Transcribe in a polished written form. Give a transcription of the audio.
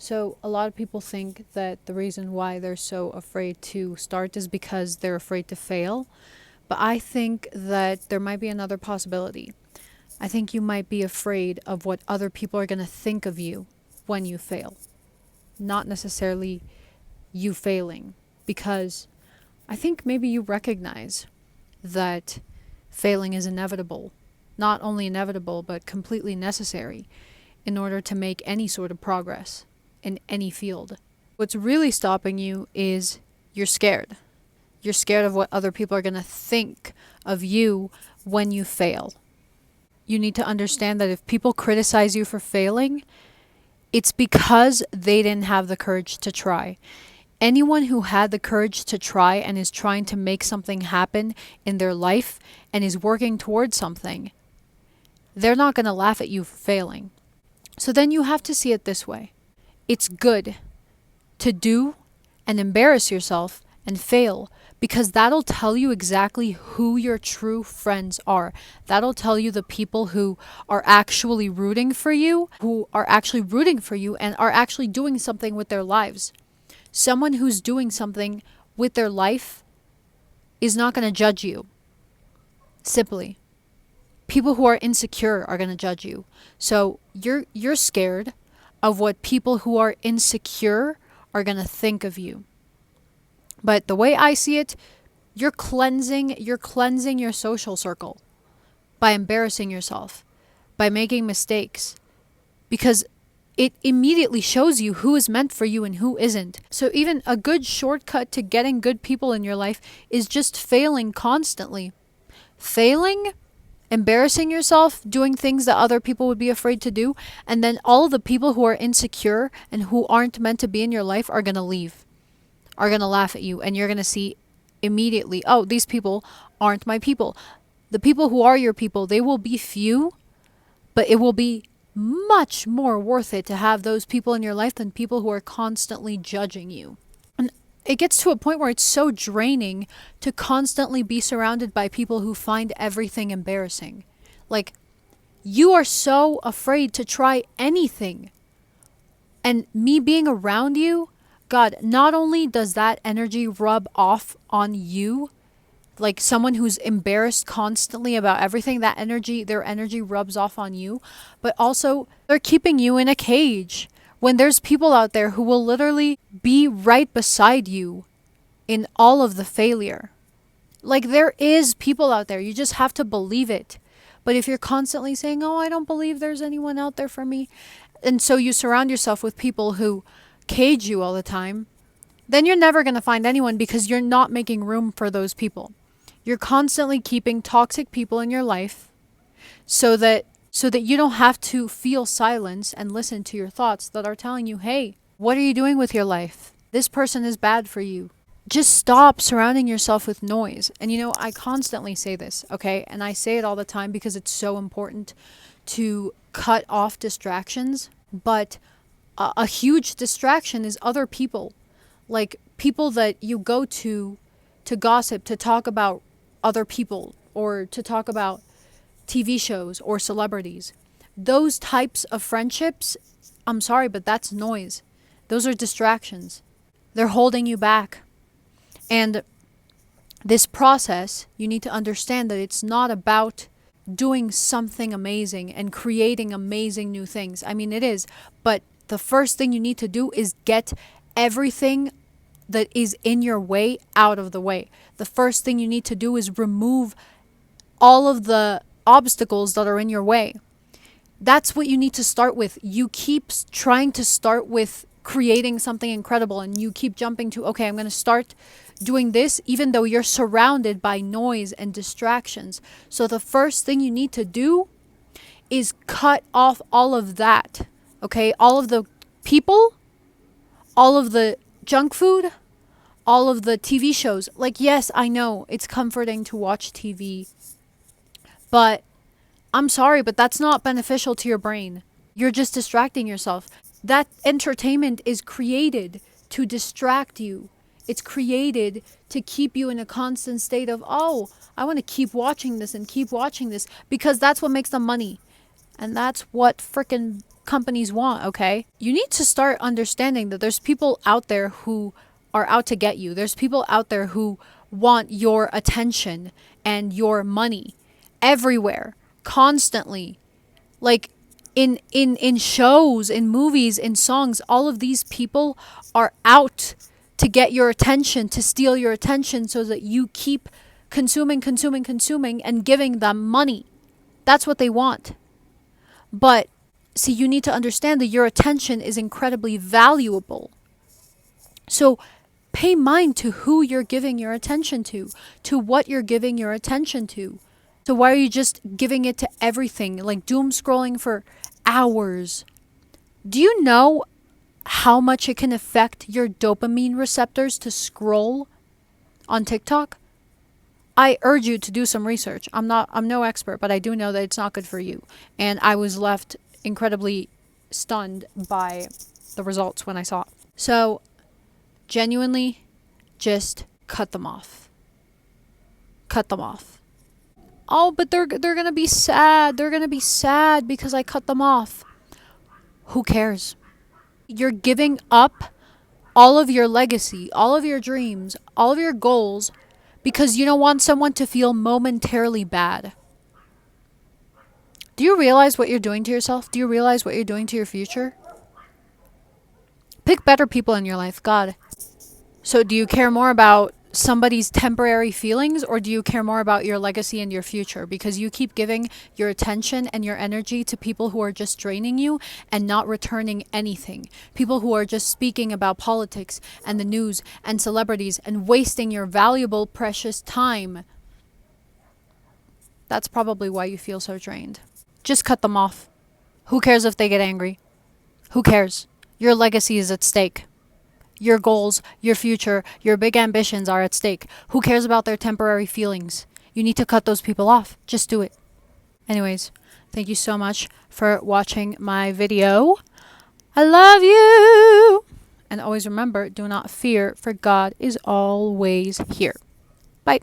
So, a lot of people think that the reason why they're so afraid to start is because they're afraid to fail. But I think that there might be another possibility. I think you might be afraid of what other people are going to think of you when you fail, not necessarily you failing. Because I think maybe you recognize that failing is inevitable. Not only inevitable, but completely necessary in order to make any sort of progress in any field. What's really stopping you is you're scared. You're scared of what other people are going to think of you when you fail. You need to understand that if people criticize you for failing, it's because they didn't have the courage to try. Anyone who had the courage to try and is trying to make something happen in their life and is working towards something, they're not going to laugh at you for failing. So then you have to see it this way. It's good to do and embarrass yourself and fail, because that'll tell you exactly who your true friends are. That'll tell you the people who are actually rooting for you, and are actually doing something with their lives. Someone who's doing something with their life is not going to judge you. Simply. People who are insecure are going to judge you. So you're scared of what people who are insecure are going to think of you. But the way I see it, you're cleansing your social circle by embarrassing yourself, by making mistakes, because it immediately shows you who is meant for you and who isn't. So even a good shortcut to getting good people in your life is just failing constantly. Failing, embarrassing yourself, doing things that other people would be afraid to do, and then all the people who are insecure and who aren't meant to be in your life are going to leave, are going to laugh at you, and you're going to see immediately, oh, these people aren't my people. The people who are your people, they will be few, but it will be much more worth it to have those people in your life than people who are constantly judging you. And it gets to a point where it's so draining to constantly be surrounded by people who find everything embarrassing. Like, you are so afraid to try anything. And me being around you, God, not only does that energy rub off on you, like someone who's embarrassed constantly about everything, their energy rubs off on you, but also they're keeping you in a cage when there's people out there who will literally be right beside you in all of the failure. Like, there is people out there, you just have to believe it. But if you're constantly saying, oh, I don't believe there's anyone out there for me, and so you surround yourself with people who cage you all the time, then you're never going to find anyone, because you're not making room for those people. You're constantly keeping toxic people in your life so that you don't have to feel silence and listen to your thoughts that are telling you, hey, what are you doing with your life? This person is bad for you. Just stop surrounding yourself with noise. And I constantly say this, okay? And I say it all the time because it's so important to cut off distractions. But a huge distraction is other people. Like, people that you go to gossip, to talk about other people, or to talk about TV shows or celebrities. Those types of friendships, I'm sorry, but that's noise. Those are distractions. They're holding you back. And this process, you need to understand that it's not about doing something amazing and creating amazing new things. I mean, it is, but the first thing you need to do is get everything that is in your way out of the way. The first thing you need to do is remove all of the obstacles that are in your way. That's what you need to start with. You keep trying to start with creating something incredible, and you keep jumping to, okay, I'm going to start doing this, even though you're surrounded by noise and distractions. So the first thing you need to do is cut off all of that. Okay? All of the people, all of the junk food, all of the TV shows. Like, yes, I know it's comforting to watch TV, but I'm sorry, but that's not beneficial to your brain. You're just distracting yourself. That entertainment is created to distract you. It's created to keep you in a constant state of, oh, I want to keep watching this and keep watching this, because that's what makes them money. And that's what freaking companies want, okay? You need to start understanding that there's people out there who are out to get you. There's people out there who want your attention and your money everywhere, constantly. Like in shows, in movies, in songs, all of these people are out to get your attention, to steal your attention so that you keep consuming, consuming, consuming and giving them money. That's what they want. But see, you need to understand that your attention is incredibly valuable. So pay mind to who you're giving your attention to what you're giving your attention to. So why are you just giving it to everything, like doom scrolling for hours? Do you know how much it can affect your dopamine receptors to scroll on TikTok? I urge you to do some research. I'm no expert, but I do know that it's not good for you. And I was left incredibly stunned by the results when I saw it. So, genuinely, just cut them off. Cut them off. Oh, but they're going to be sad. They're going to be sad because I cut them off. Who cares? You're giving up all of your legacy, all of your dreams, all of your goals because you don't want someone to feel momentarily bad. Do you realize what you're doing to yourself? Do you realize what you're doing to your future? Pick better people in your life, God. So do you care more about somebody's temporary feelings, or do you care more about your legacy and your future? Because you keep giving your attention and your energy to people who are just draining you and not returning anything. People who are just speaking about politics and the news and celebrities and wasting your valuable, precious time. That's probably why you feel so drained. Just cut them off. Who cares if they get angry? Who cares? Your legacy is at stake. Your goals, your future, your big ambitions are at stake. Who cares about their temporary feelings? You need to cut those people off. Just do it. Anyways, thank you so much for watching my video. I love you. And always remember, do not fear, for God is always here. Bye.